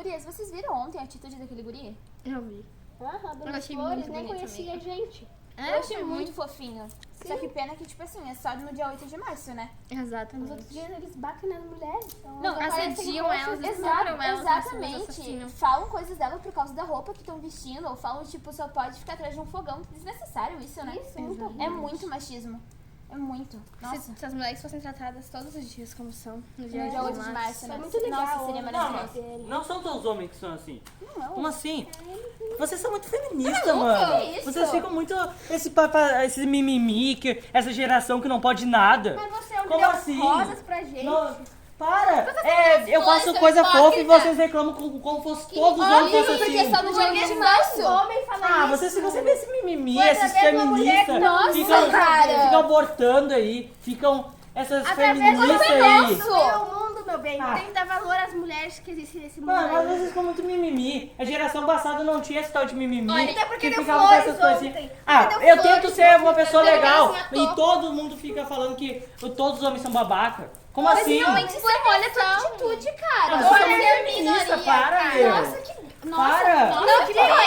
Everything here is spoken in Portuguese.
Gurias, vocês viram ontem a atitude daquele guri? Eu vi. Dona achei Flores, muito nem bonito conhecia a gente. Eu achei muito fofinho. Só que pena que, tipo assim, é só no dia 8 de março, né? Os Exatamente. outros dias eles batem nas mulheres. Então Não, assediam elas, exploram elas. Exatamente. Falam coisas dela por causa da roupa que estão vestindo, ou falam, tipo, só pode ficar atrás de um fogão. Desnecessário isso, né? Isso, muito ruim. É muito machismo. É muito. Nossa. Se as mulheres fossem tratadas todos os dias como são, no No dia dia 8 de 8 março, né? É muito legal. Nossa, seria Não, maravilhoso. Não são todos os homens que são assim. Não. Como assim? Vocês são muito feministas, mano. que isso? Vocês ficam muito esse mimimi, essa geração que não pode nada. Mas você é um Como deu assim? rosas pra gente. Não, para! Eu faço flores, coisa seu fofa e hipócrita. vocês reclamam como fosse todos os homens fossem porque assim. só no dia 8 de março. Homem fala Ah, isso. vocês ficam sempre esse mimimi, Mas esses a mesma mulher feministas. que não- Ficam, Nossa, cara. ficam abortando aí, ficam essas Através do feministas aí. meu mundo, meu bem. Ah. Tem que dar valor às mulheres que existem nesse mundo. Mano, mas aí. vocês ficam muito mimimi. A geração passada não tinha esse tal de mimimi. Até porque que deu ficava com flores essas coisas assim. ontem. Ah, Porque deu eu flores tento ser uma pessoa Também legal. assim, à toa. E todo mundo fica falando que todos os homens são babaca. Como assim? Realmente, você olha a tua atitude, cara. Você é Você muito é feminista, minoria, para, cara. meu. Nossa, que... Nossa, Para. nossa, Não, que nem olha